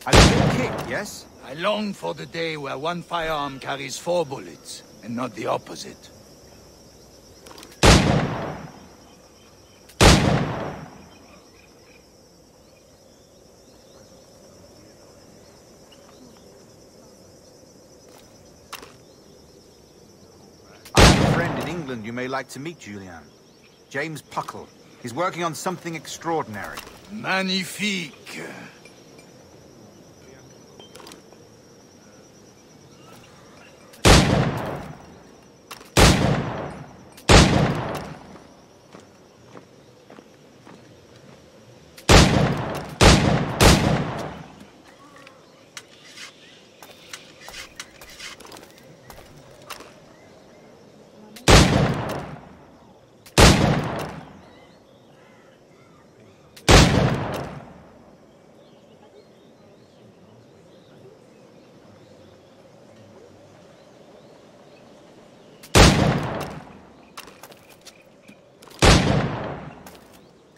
A little kick, yes? I long for the day where one firearm carries 4 bullets, and not the opposite. I have a friend in England you may like to meet, Julian. James Puckle. He's working on something extraordinary. Magnifique!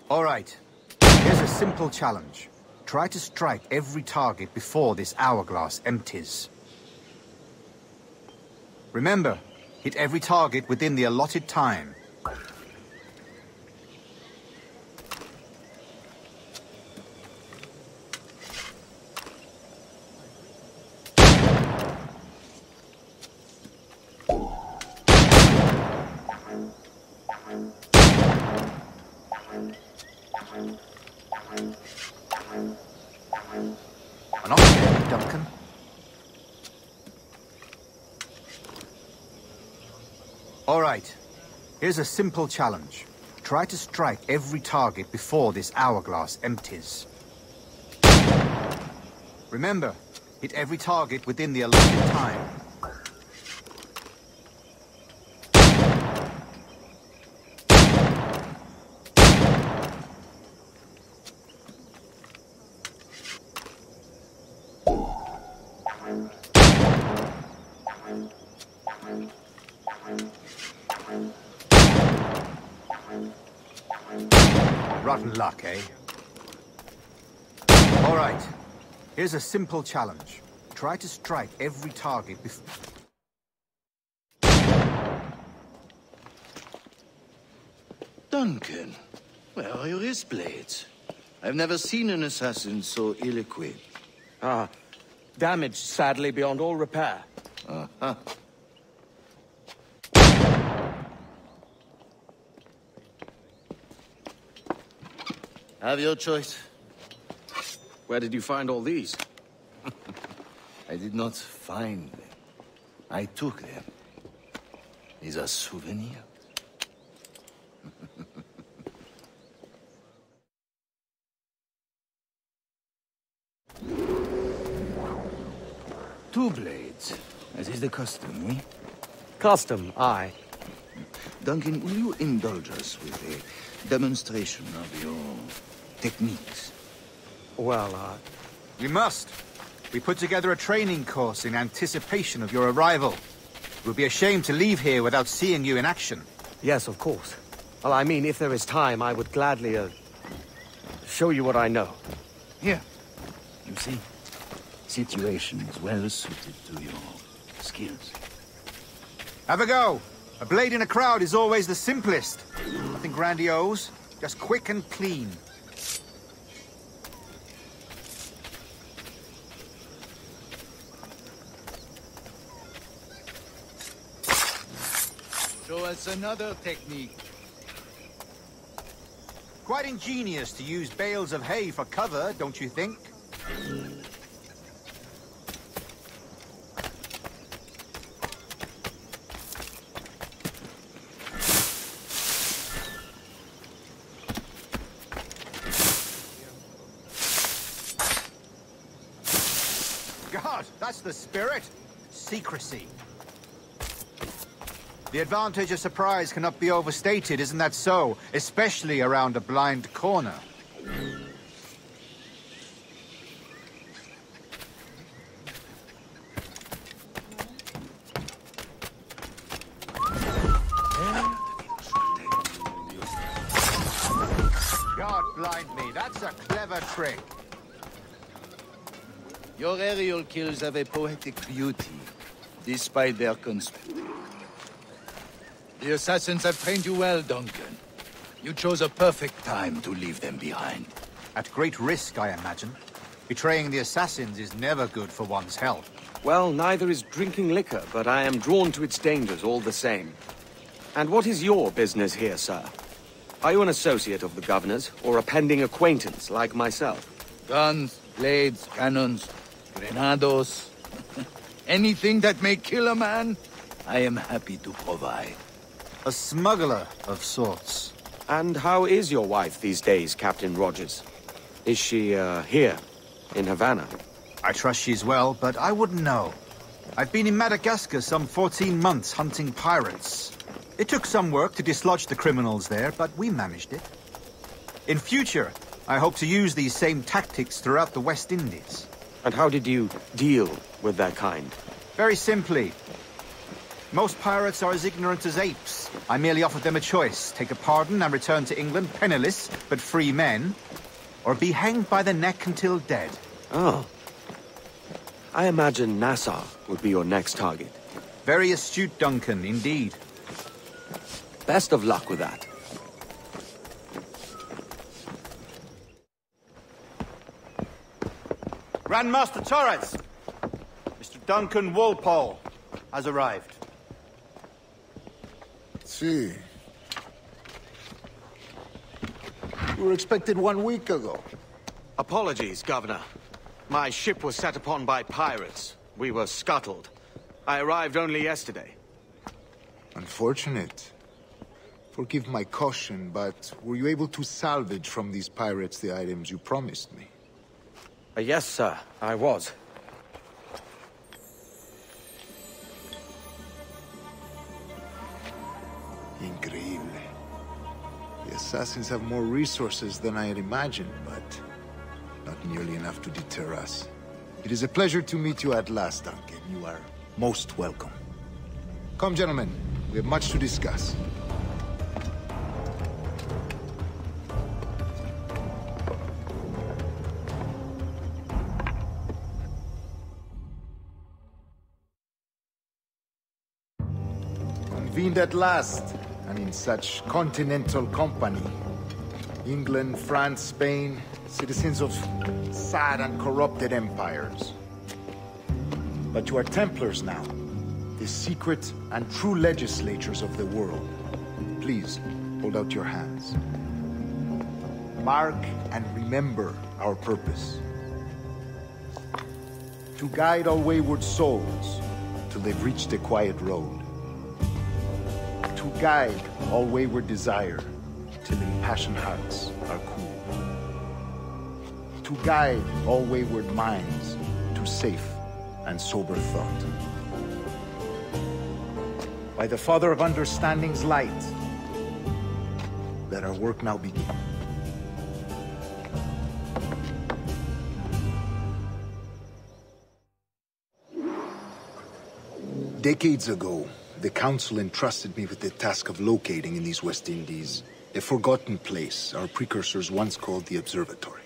All right. Here's a simple challenge. Try to strike every target before this hourglass empties. Remember, hit every target within the allotted time. All right. Here's a simple challenge. Try to strike every target before this hourglass empties. Remember, hit every target within the allotted time. Rotten luck, eh? All right. Here's a simple challenge. Try to strike every target before... Duncan, where are your wrist blades? I've never seen an assassin so ill-equipped. Ah, damaged sadly beyond all repair. Uh-huh. Have your choice. Where did you find all these? I did not find them. I took them. These are souvenirs. Two blades, as is the custom, eh? Custom, aye. Duncan, will you indulge us with a demonstration of your techniques? Well, We must. We put together a training course in anticipation of your arrival. It would be a shame to leave here without seeing you in action. yes, of course. Well, I mean, if there is time, I would gladly, show you what I know. Here. You see? Situation is well suited to your skills. Have a go. A blade in a crowd is always the simplest. Nothing grandiose, just quick and clean. Show us another technique. Quite ingenious to use bales of hay for cover, don't you think? God, that's the spirit. Secrecy. The advantage of surprise cannot be overstated, isn't that so? Especially around a blind corner. God blind me, that's a clever trick. Your aerial kills have a poetic beauty, despite their conspiracy. The assassins have trained you well, Duncan. You chose a perfect time to leave them behind. At great risk, I imagine. Betraying the assassins is never good for one's health. Well, neither is drinking liquor, but I am drawn to its dangers all the same. And what is your business here, sir? Are you an associate of the governor's, or a pending acquaintance like myself? Guns, blades, cannons, grenados. Anything that may kill a man, I am happy to provide. A smuggler of sorts. And how is your wife these days, Captain Rogers? Is she, here, in Havana? I trust she's well, but I wouldn't know. I've been in Madagascar some 14 months hunting pirates. It took some work to dislodge the criminals there, but we managed it. In future, I hope to use these same tactics throughout the West Indies. And how did you deal with that kind? Very simply. Most pirates are as ignorant as apes. I merely offered them a choice: take a pardon and return to England penniless, but free men, or be hanged by the neck until dead. Oh. I imagine Nassau would be your next target. Very astute, Duncan, indeed. Best of luck with that. Grandmaster Torres! Mr. Duncan Walpole has arrived. See. We were expected 1 week ago. Apologies, Governor. My ship was set upon by pirates. We were scuttled. I arrived only yesterday. Unfortunate. Forgive my caution, but were you able to salvage from these pirates the items you promised me? Yes, sir, I was. Increíble. The assassins have more resources than I had imagined, but not nearly enough to deter us. It is a pleasure to meet you at last, Duncan. You are most welcome. Come, gentlemen. We have much to discuss. Convened at last, and in such continental company. England, France, Spain, citizens of sad and corrupted empires. But you are Templars now, the secret and true legislators of the world. Please, hold out your hands. Mark and remember our purpose. To guide all wayward souls till they've reached the quiet road. To guide all wayward desire till impassioned hearts are cool. To guide all wayward minds to safe and sober thought. By the Father of Understanding's light, let our work now begin. Decades ago, the Council entrusted me with the task of locating in these West Indies a forgotten place our precursors once called the Observatory.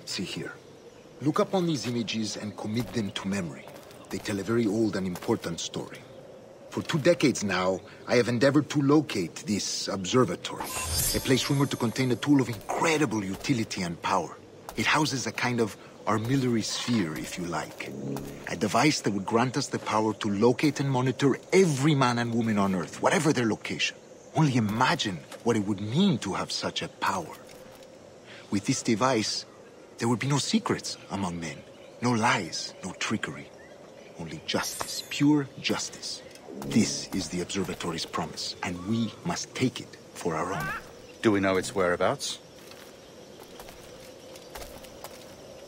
See here. Look up on these images and commit them to memory. They tell a very old and important story. For 2 decades now, I have endeavored to locate this observatory, a place rumored to contain a tool of incredible utility and power. It houses a kind of armillary sphere, if you like. A device that would grant us the power to locate and monitor every man and woman on Earth, whatever their location. Only imagine what it would mean to have such a power. With this device, there would be no secrets among men, no lies, no trickery. Only justice, pure justice. This is the observatory's promise, and we must take it for our own. Do we know its whereabouts?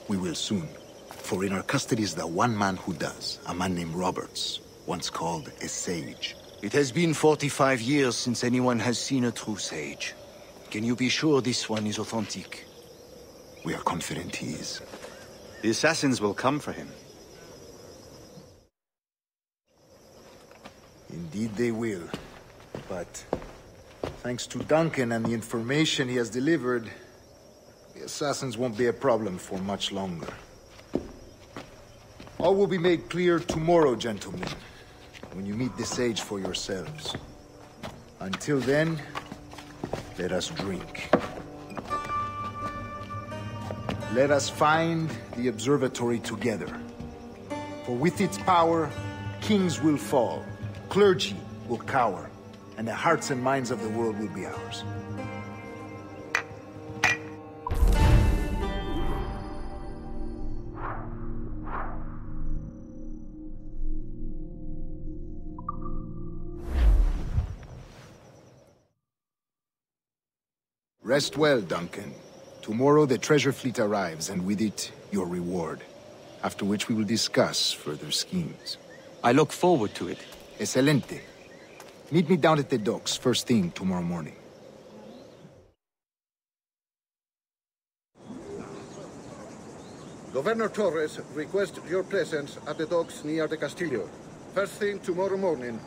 We will soon. For in our custody is the one man who does, a man named Roberts, once called a sage. It has been 45 years since anyone has seen a true sage. Can you be sure this one is authentic? We are confident he is. The assassins will come for him. Indeed they will. But thanks to Duncan and the information he has delivered, the assassins won't be a problem for much longer. All will be made clear tomorrow, gentlemen, when you meet the sage for yourselves. Until then, let us drink. Let us find the observatory together. For with its power, kings will fall, clergy will cower, and the hearts and minds of the world will be ours. Rest well, Duncan. Tomorrow the treasure fleet arrives, and with it, your reward. After which we will discuss further schemes. I look forward to it. Excelente. Meet me down at the docks first thing tomorrow morning. Governor Torres requests your presence at the docks near the Castillo. First thing tomorrow morning.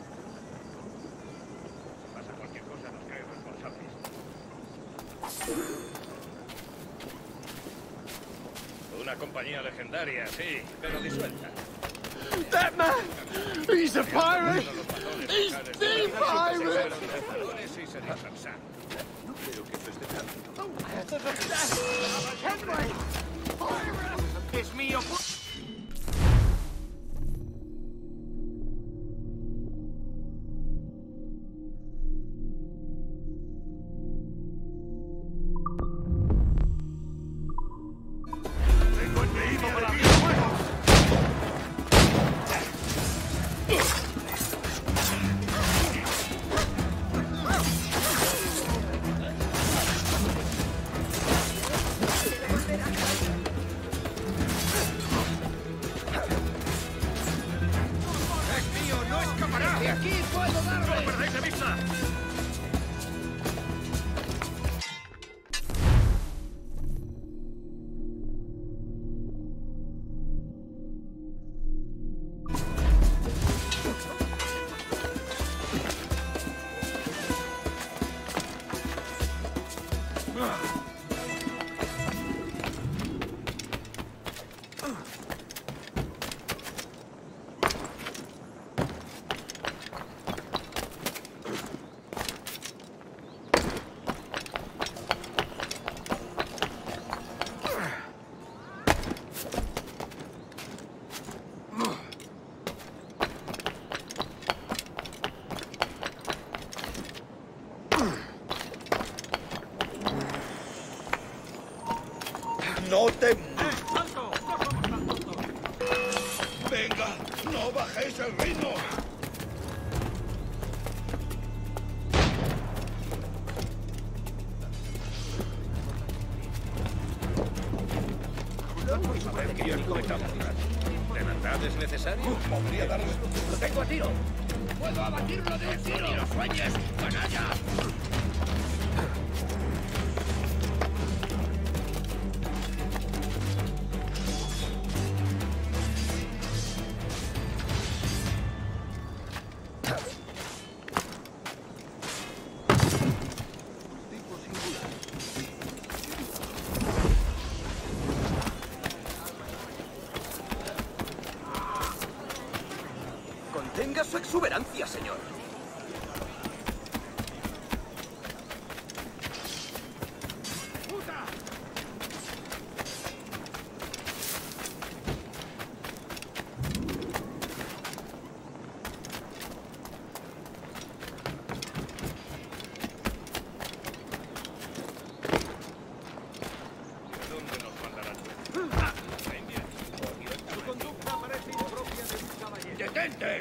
Una compañía legendaria, sí, pero disuelta. That man! He's a pirate! He's the pirate! No creo que eso esté tan... Kenway! Pirate! Es mío! ¡No te... ¡Venga! ¡No bajéis el ritmo! ¿De verdad es necesario? Podría darles... ¡Lo tengo a tiro! ¡Puedo abatirlo de un tiro! ¡Ni lo sueñes, canalla! Contenga su exuberancia, señor. ¡Detente!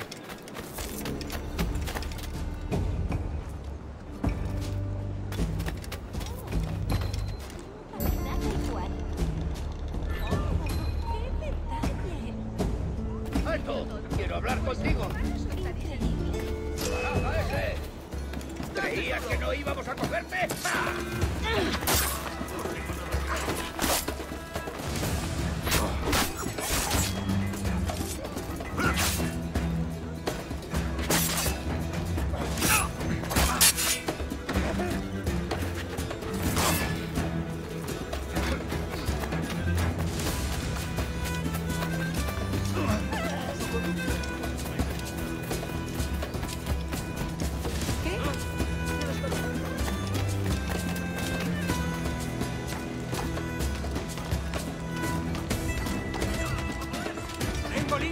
¡Alto! ¡Quiero hablar contigo! ¡Baraja ese! ¿Creías que no íbamos a cogerte? ¡Ah!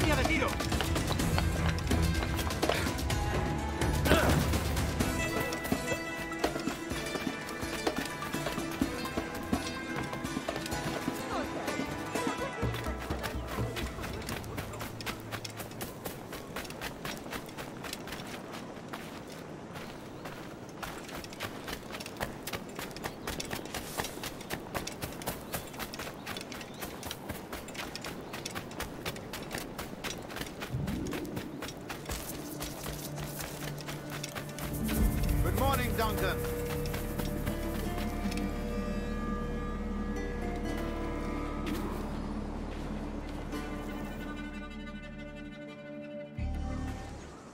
línea de tiro. Duncan.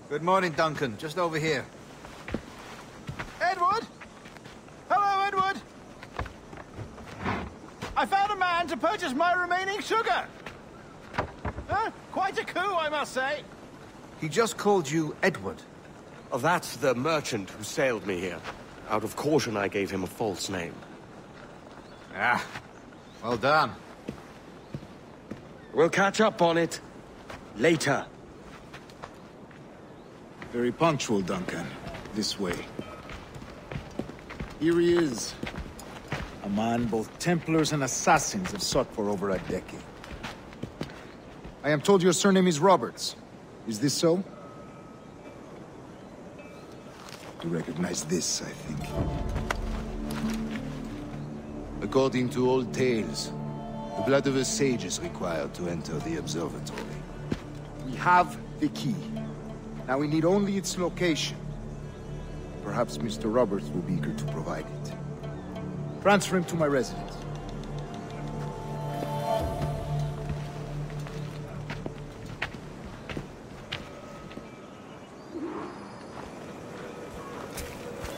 Good morning, Duncan. Just over here. Edward? Hello, Edward! I found a man to purchase my remaining sugar! Huh? Quite a coup, I must say. He just called you Edward. Oh, that's the merchant who sailed me here. Out of caution, I gave him a false name. Ah, well done. We'll catch up on it later. Very punctual, Duncan. This way. Here he is. A man both Templars and assassins have sought for over a decade. I am told your surname is Roberts. Is this so? You recognize this, I think. According to old tales, the blood of a sage is required to enter the observatory. We have the key. Now we need only its location. Perhaps Mr. Roberts will be eager to provide it. Transfer him to my residence.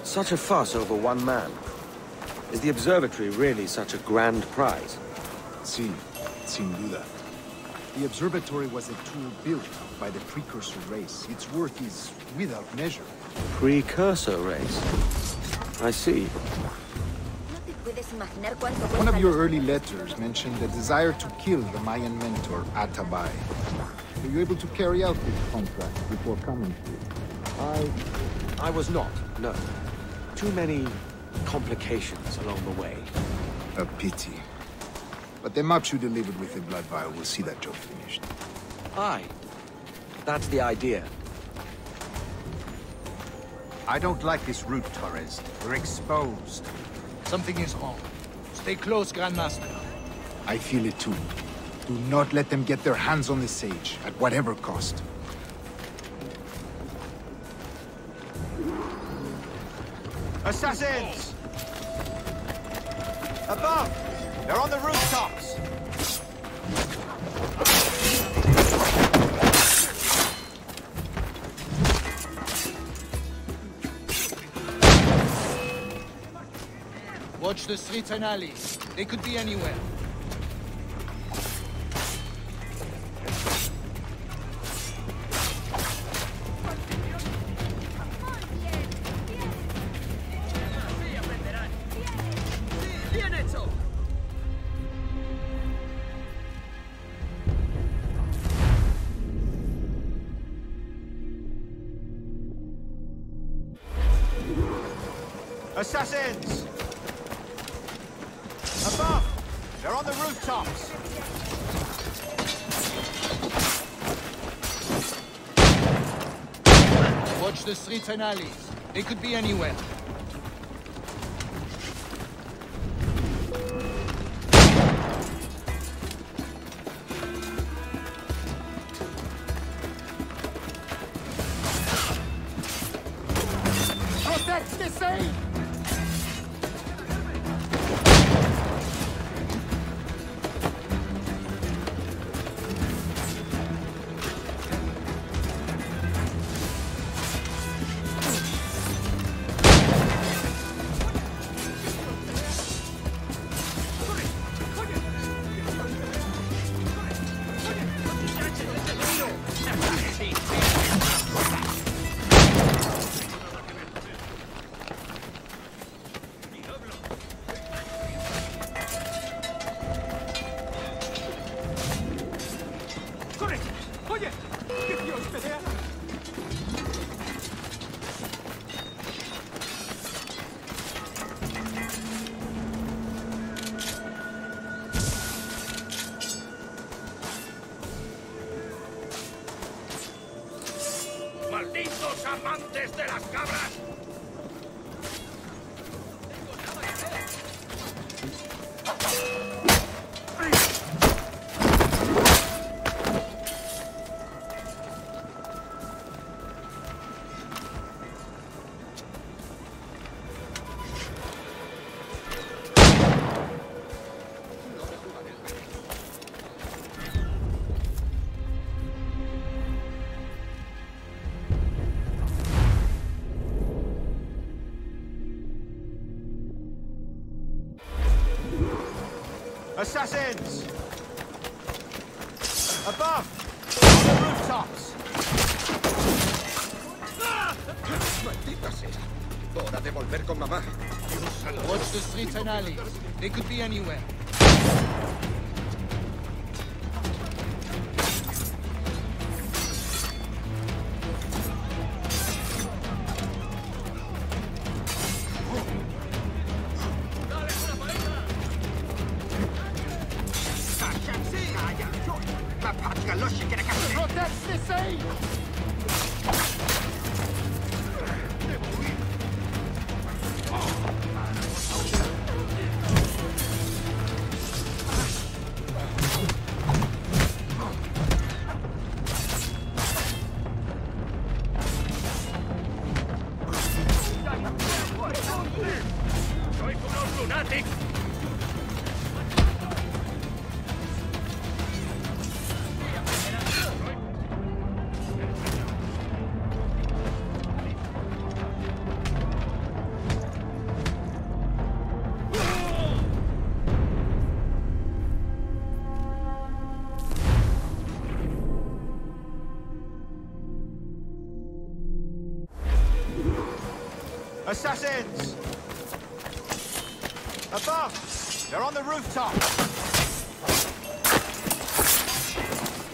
Such a fuss over one man. Is the observatory really such a grand prize? Si, sin duda. The observatory was a tool built by the precursor race. Its worth is without measure. Precursor race? I see. One of your early letters mentioned the desire to kill the Mayan mentor, Atabay. Were you able to carry out this contract before coming here? I was not, no. Too many complications along the way. A pity. But the maps you delivered with the blood vial will see that job finished. Aye. That's the idea. I don't like this route, Torres. We're exposed. Something is wrong. Stay close, Grandmaster. I feel it too. Do not let them get their hands on the sage, at whatever cost. Assassins! Above! They're on the rooftops! Watch the streets and alleys. They could be anywhere. Assassins! Above! They're on the rooftops! Watch the streets and alleys. They could be anywhere. Protect the same! amantes de las cabras! Assassins! Above! On the rooftops! ¡Maldita sea! Hora de volver con mamá. Watch the streets and alleys. They could be anywhere. Assassins! Above! They're on the rooftop!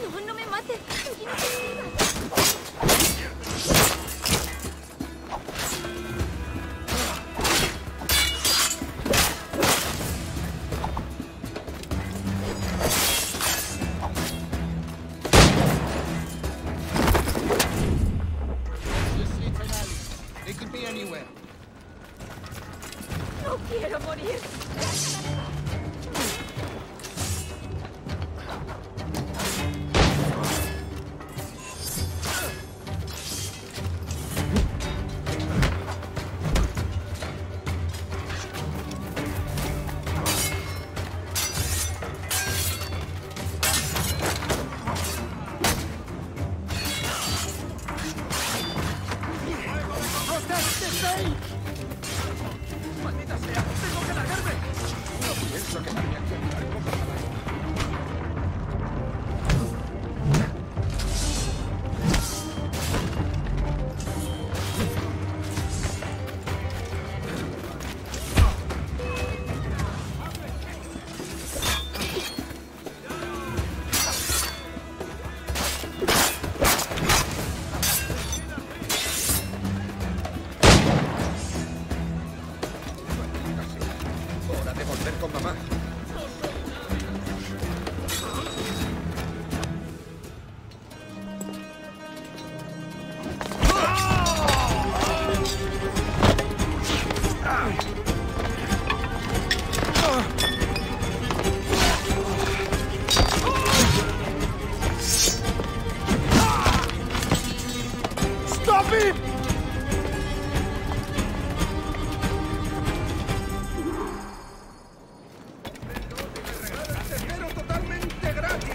No, no me mates. No quiero morir.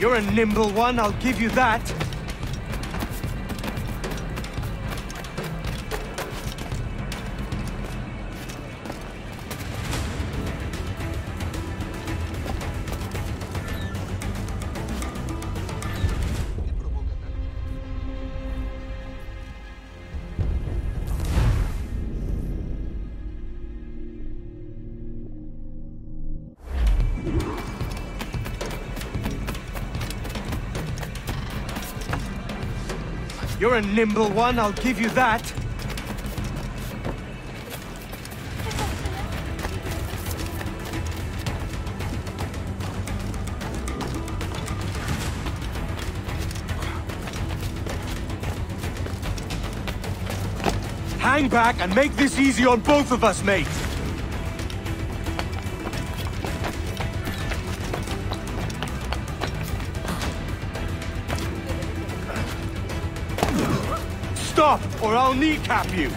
You're a nimble one, I'll give you that. You're a nimble one, I'll give you that. Hang back and make this easy on both of us, mate! Stop, or I'll kneecap you!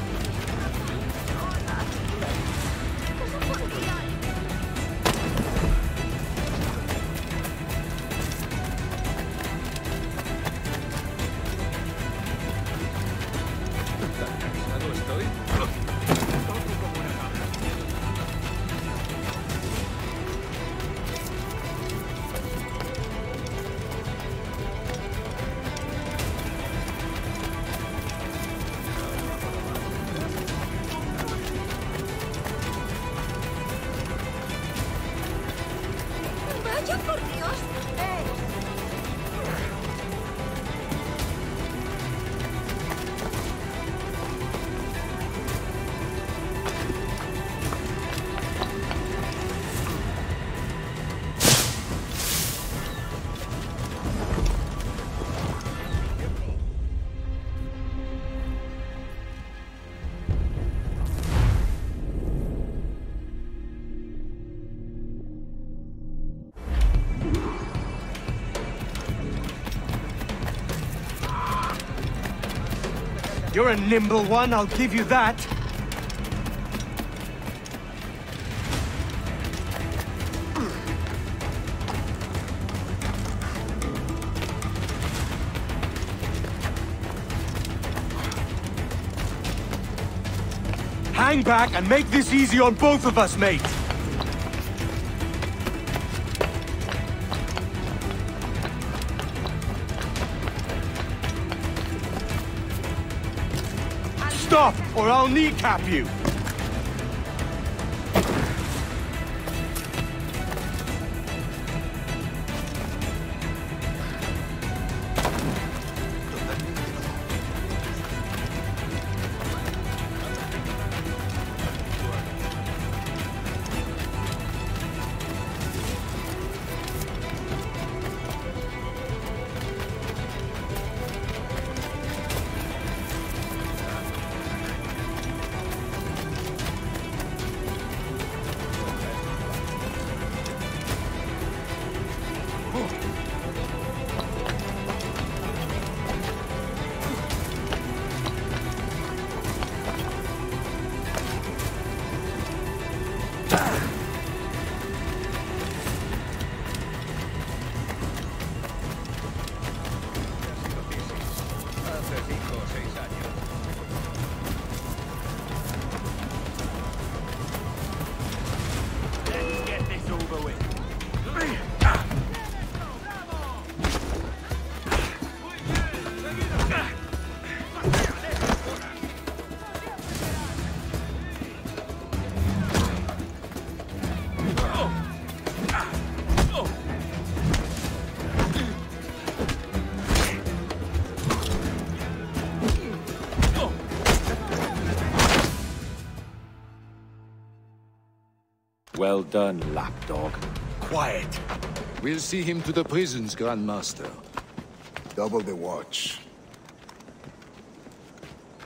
Vaya por Dios. You're a nimble one, I'll give you that. Hang back and make this easy on both of us, mate. Stop, or I'll kneecap you! Well done, lapdog. Quiet. We'll see him to the prisons, Grandmaster. Double the watch.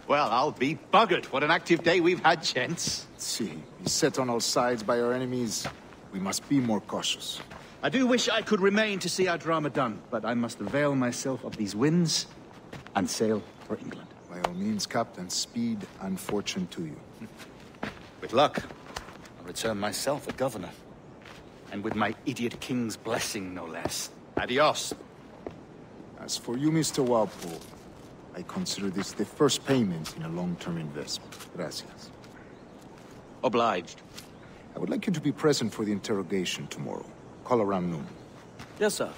Well, I'll be buggered. What an active day we've had, gents. See, beset on all sides by our enemies. We must be more cautious. I do wish I could remain to see our drama done, but I must avail myself of these winds and sail for England. By all means, Captain, speed and fortune to you. With luck, I'll return myself a governor. And with my idiot king's blessing, no less. Adios. As for you, Mr. Walpole, I consider this the first payment in a long-term investment. Gracias. Obliged. I would like you to be present for the interrogation tomorrow. Call around noon. Yes, sir.